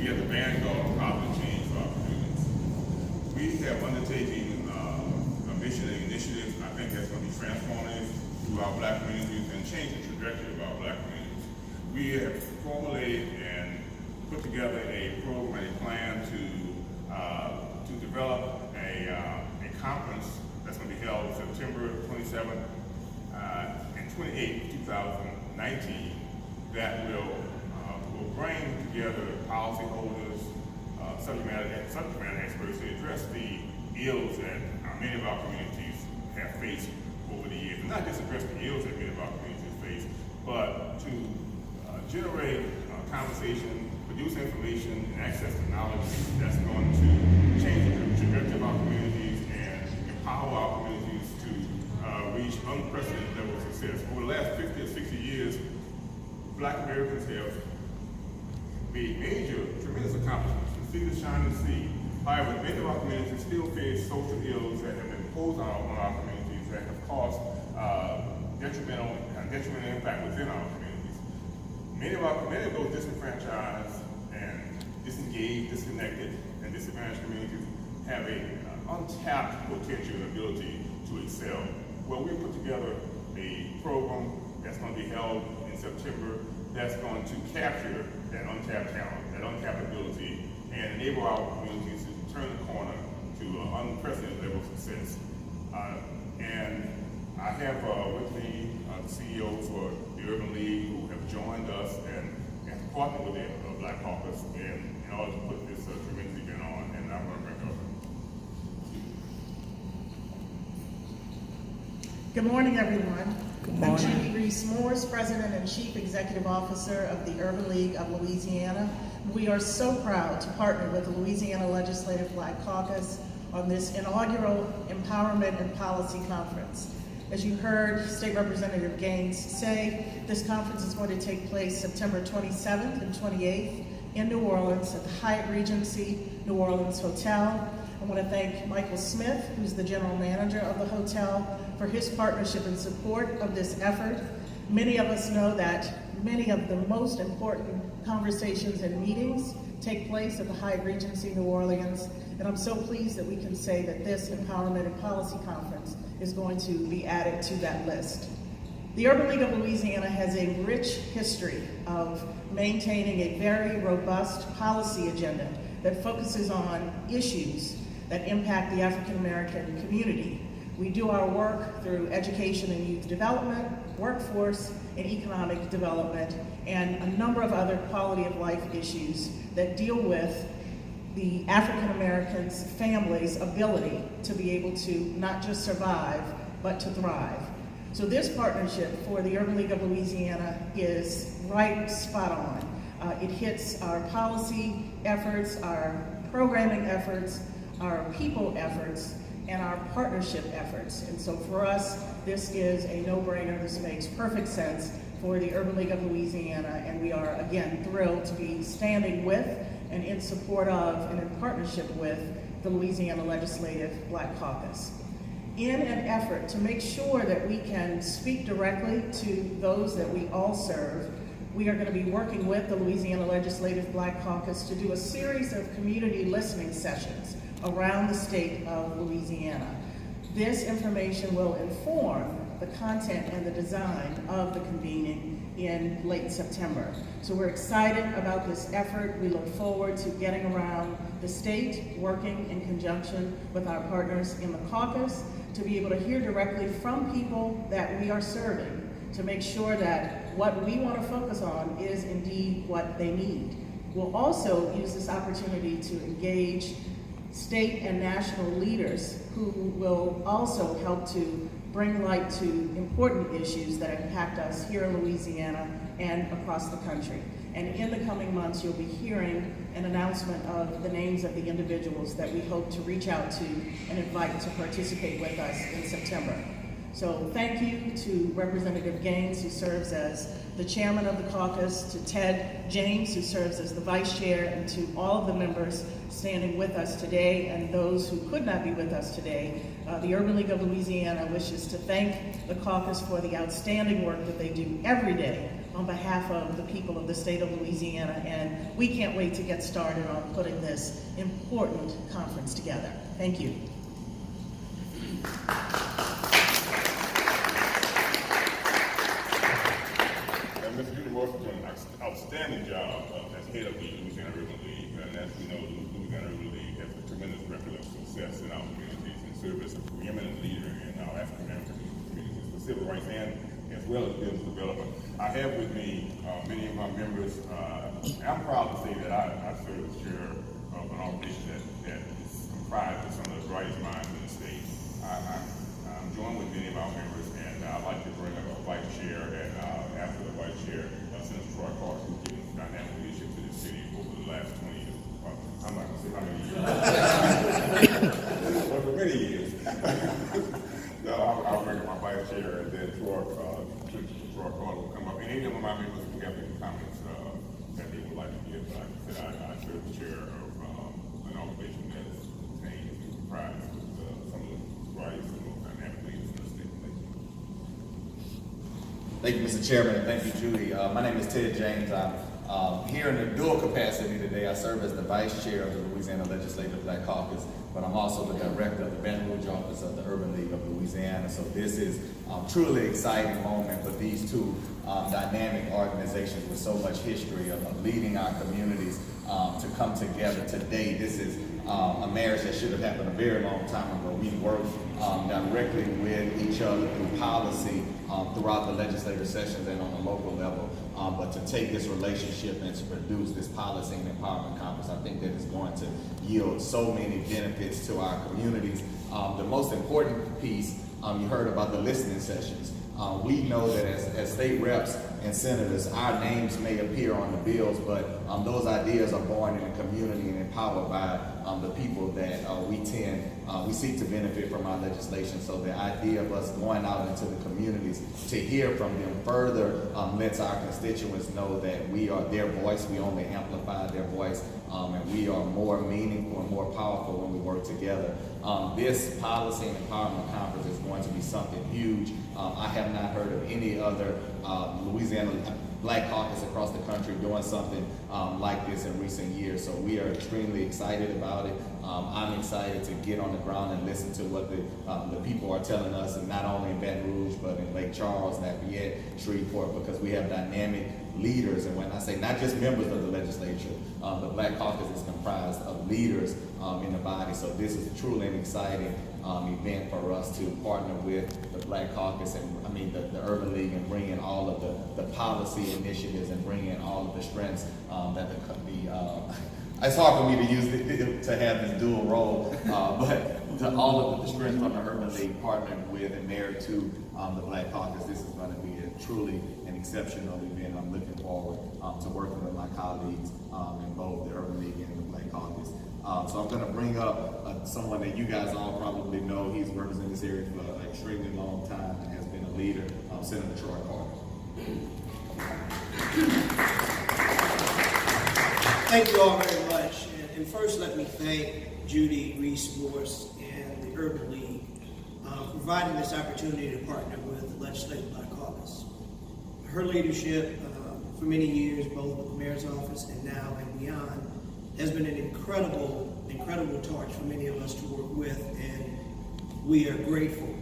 at the vanguard of positive change for our communities. We have undertaken a mission and initiative I think that's going to be transformative to our Black communities and change the trajectory of our Black communities. We have formulated and put together a program and a plan to develop a conference that's going to be held September 27th and 28th, 2019, that will bring together policyholders, subject matter experts to address the ills that many of our communities have faced over the years. And not just address the ills that many of our communities face, but to generate conversation, produce information, and access to knowledge that's going to change the trajectory of our communities and empower our communities to reach unprecedented levels of success. Over the last 50 or 60 years, Black Americans have made major, tremendous accomplishments from sea to shining sea. However, many of our communities still face social ills that have been imposed on our communities that have caused detrimental impact within our communities. Many of those disenfranchised and disengaged, disconnected, and disadvantaged communities have an untapped potential and ability to excel. Well, we put together a program that's going to be held in September that's going to capture that untapped talent, that untapped ability, and enable our communities to turn the corner to an unprecedented level of success. And I have with me the CEOs for the Urban League who have joined us and partnered with the Black Caucus in order to put this tremendous event on, and I'm going to bring it up. Good morning, everyone. Good morning. I'm Judy Reese-Morse, President and Chief Executive Officer of the Urban League of Louisiana. We are so proud to partner with the Louisiana Legislative Black Caucus on this inaugural Empowerment and Policy Conference. As you heard State Representative Gaines say, this conference is going to take place September 27th and 28th in New Orleans at the Hyatt Regency New Orleans Hotel. I want to thank Michael Smith, who's the general manager of the hotel, for his partnership and support of this effort. Many of us know that many of the most important conversations and meetings take place at the Hyatt Regency New Orleans, and I'm so pleased that we can say that this Empowerment and Policy Conference is going to be added to that list. The Urban League of Louisiana has a rich history of maintaining a very robust policy agenda that focuses on issues that impact the African American community. We do our work through education and youth development, workforce and economic development, and a number of other quality of life issues that deal with the African Americans' families' ability to be able to not just survive, but to thrive. So this partnership for the Urban League of Louisiana is right spot on. It hits our policy efforts, our programming efforts, our people efforts, and our partnership efforts. And so for us, this is a no-brainer. This makes perfect sense for the Urban League of Louisiana, and we are, again, thrilled to be standing with and in support of and in partnership with the Louisiana Legislative Black Caucus. In an effort to make sure that we can speak directly to those that we all serve, we are going to be working with the Louisiana Legislative Black Caucus to do a series of community listening sessions around the state of Louisiana. This information will inform the content and the design of the convening in late September. So we're excited about this effort. We look forward to getting around the state, working in conjunction with our partners in the caucus to be able to hear directly from people that we are serving to make sure that what we want to focus on is indeed what they need. We'll also use this opportunity to engage state and national leaders who will also help to bring light to important issues that impact us here in Louisiana and across the country. And in the coming months, you'll be hearing an announcement of the names of the individuals that we hope to reach out to and invite to participate with us in September. So thank you to Representative Gaines, who serves as the chairman of the caucus, to Ted James, who serves as the vice chair, and to all of the members standing with us today and those who could not be with us today. The Urban League of Louisiana wishes to thank the caucus for the outstanding work that they do every day on behalf of the people of the state of Louisiana, and we can't wait to get started on putting this important conference together. Thank you. Ms. Judy Morris has done an outstanding job as head of the Louisiana Urban League, and as we know, the Louisiana Urban League has a tremendous record of success in our communities and serves as a preeminent leader in our African American communities for civil rights and as well as business development. I have with me many of my members. I'm proud to say that I serve as chair of an organization that is comprised of some of the brightest minds in the state. I'm joined with many of our members, and I'd like to bring up a vice chair, and after the vice chair, Senator Troy Carter, who's given dynamic leadership to the city over the last 20 years. I'm not going to say how many years, but for many years. So I'll bring up my vice chair, and then Troy Carter will come up. And any of my members who have any comments that they would like to give. But like I said, I serve as chair of an organization that is comprised with some of the brightest and most dynamic leaders in the state. Thank you, Mr. Chairman, and thank you, Judy. My name is Ted James. I'm here in a dual capacity today. I serve as the Vice Chair of the Louisiana Legislative Black Caucus, but I'm also the Director of the Baton Rouge office of the Urban League of Louisiana. So this is truly exciting moment for these two dynamic organizations with so much history of leading our communities to come together today. This is a marriage that should have happened a very long time ago. We work directly with each other through policy throughout the legislative sessions and on the local level. But to take this relationship and to produce this policy and empowerment conference, I think that is going to yield so many benefits to our communities. The most important piece, you heard about the listening sessions. We know that as state reps and senators, our names may appear on the bills, but those ideas are born in the community and empowered by the people that we seek to benefit from our legislation. So the idea of us going out into the communities to hear from them further lets our constituents know that we are their voice. We only amplify their voice, and we are more meaningful and more powerful when we work together. This policy and empowerment conference is going to be something huge. I have not heard of any other Louisiana Black Caucus across the country doing something like this in recent years. So we are extremely excited about it. I'm excited to get on the ground and listen to what the people are telling us, and not only in Baton Rouge, but in Lake Charles, Lafayette, Shreveport, because we have dynamic leaders. And when I say not just members of the legislature, the Black Caucus is comprised of leaders in the body. So this is truly an exciting event for us to partner with the Black Caucus and the Urban League, and bring in all of the policy initiatives and bring in all of the strengths that it's hard for me to have this dual role, but all of the strengths from the Urban League partnered with and married to the Black Caucus. This is going to be truly an exceptional event. I'm looking forward to working with my colleagues in both the Urban League and the Black Caucus. So I'm going to bring up someone that you guys all probably know. He's represented this area for an extremely long time and has been a leader, Senator Troy Carter. Thank you all very much. And first, let me thank Judy Reese Morse and the Urban League for providing this opportunity to partner with the Legislative Black Caucus. Her leadership for many years, both with the mayor's office and now and beyond, has been an incredible torch for many of us to work with, and we are grateful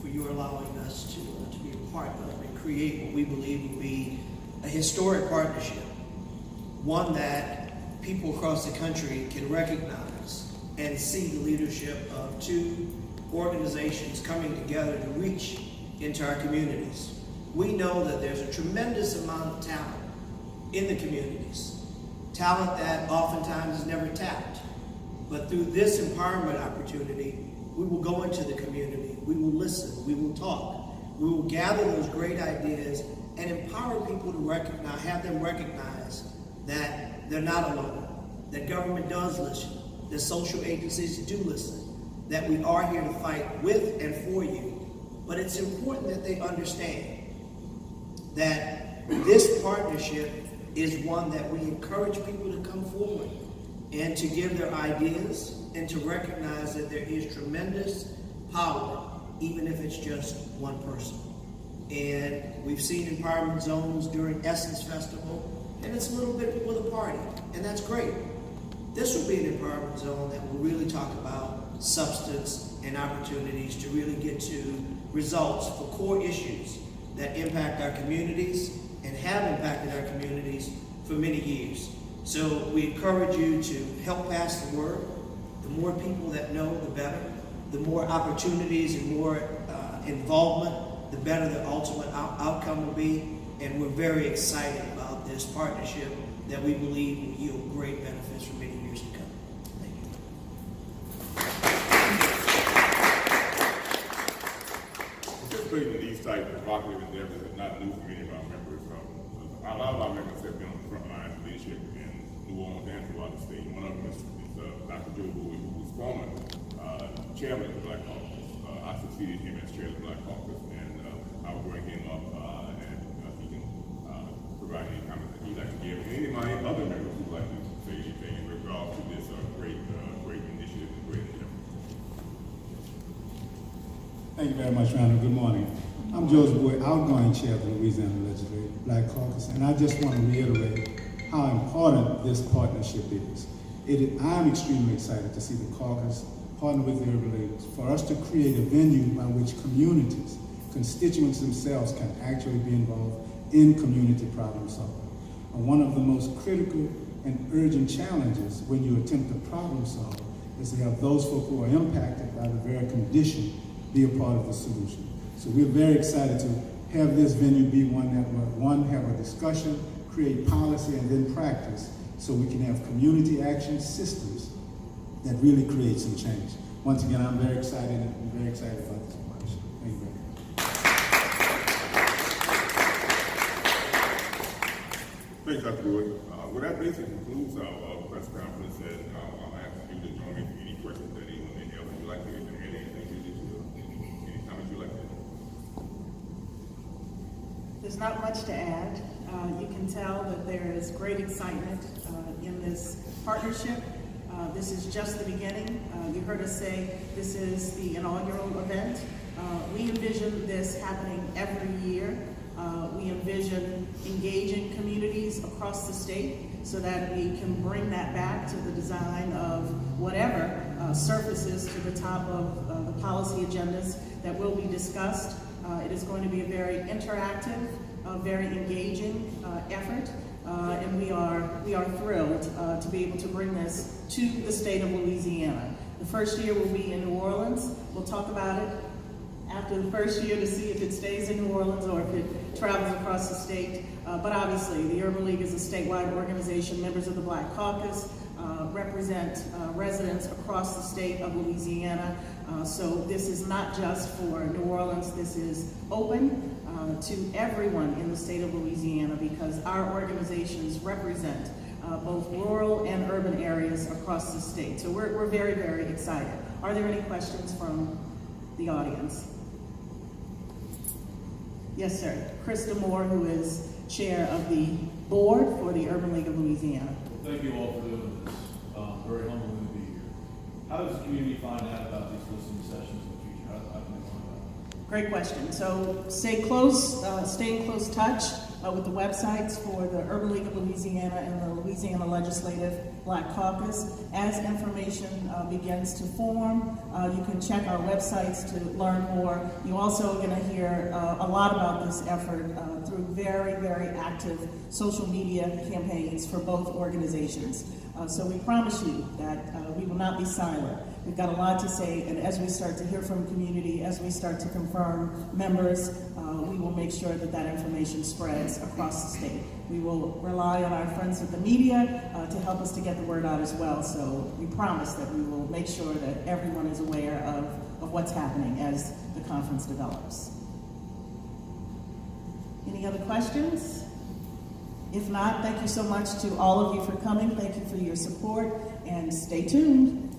for you allowing us to be a part of and create what we believe will be a historic partnership, one that people across the country can recognize and see the leadership of two organizations coming together to reach into our communities. We know that there's a tremendous amount of talent in the communities. Talent that oftentimes is never tapped. But through this empowerment opportunity, we will go into the community, we will listen, we will talk, we will gather those great ideas and empower people to recognize, have them recognize that they're not alone, that government does listen, that social agencies do listen, that we are here to fight with and for you. But it's important that they understand that this partnership is one that we encourage people to come forward and to give their ideas and to recognize that there is tremendous power, even if it's just one person. And we've seen empowerment zones during Essence Festival, and it's a little bit with a party, and that's great. This will be an empowerment zone that will really talk about substance and opportunities to really get to results for core issues that impact our communities and have impacted our communities for many years. So we encourage you to help pass the word. The more people that know, the better. The more opportunities and more involvement, the better the ultimate outcome will be. And we're very excited about this partnership that we believe will yield great benefits for many years to come. Thank you. Participating in these type of provocative endeavors is not new for many of our members. A lot of our members have been on the front lines of leadership in New Orleans and throughout the state. One of them is Dr. Joe Bowie, who was former chairman of the Black Caucus. I succeeded him as chair of the Black Caucus, and I will bring him up and he can provide any comments that he'd like to give. And any of my other members who'd like to say anything in regards to this great initiative and great endeavor. Thank you very much, Randall. Good morning. I'm Joseph Boyd, outgoing chair of the Louisiana Legislative Black Caucus, and I just want to reiterate how important this partnership is. I'm extremely excited to see the caucus partner with the Urban League for us to create a venue by which communities, constituents themselves can actually be involved in community problem solving. One of the most critical and urgent challenges when you attempt to problem solve is to have those folk who are impacted by the very condition be a part of the solution. So we're very excited to have this venue be one that will, have a discussion, create policy, and then practice, so we can have community action systems that really create some change. Once again, I'm very excited and I'm very excited about this partnership. Thank you very much. Thanks, Dr. Boyd. Well, that basically concludes our press conference, and I'll ask you to join me for any questions that anyone may have. Would you like to add anything to this? Any comments you'd like to add? There's not much to add. You can tell that there is great excitement in this partnership. This is just the beginning. You heard us say this is the inaugural event. We envision this happening every year. We envision engaging communities across the state so that we can bring that back to the design of whatever surfaces to the top of the policy agendas that will be discussed. It is going to be a very interactive, very engaging effort, and we are thrilled to be able to bring this to the state of Louisiana. The first year will be in New Orleans. We'll talk about it after the first year to see if it stays in New Orleans or if it travels across the state. But obviously, the Urban League is a statewide organization. Members of the Black Caucus represent residents across the state of Louisiana. So this is not just for New Orleans. This is open to everyone in the state of Louisiana because our organizations represent both rural and urban areas across the state. So we're very, very excited. Are there any questions from the audience? Yes, sir. Krista Moore, who is chair of the board for the Urban League of Louisiana. Well, thank you all for doing this. Very humbling to be here. How does the community find out about these listening sessions in the future? How can they find out? Great question. So stay in close touch with the websites for the Urban League of Louisiana and the Louisiana Legislative Black Caucus. As information begins to form, you can check our websites to learn more. You also are going to hear a lot about this effort through very, very active social media campaigns for both organizations. So we promise you that we will not be silent. We've got a lot to say, and as we start to hear from the community, as we start to confirm members, we will make sure that that information spreads across the state. We will rely on our friends at the media to help us to get the word out as well. So we promise that we will make sure that everyone is aware of what's happening as the conference develops. Any other questions? If not, thank you so much to all of you for coming. Thank you for your support, and stay tuned.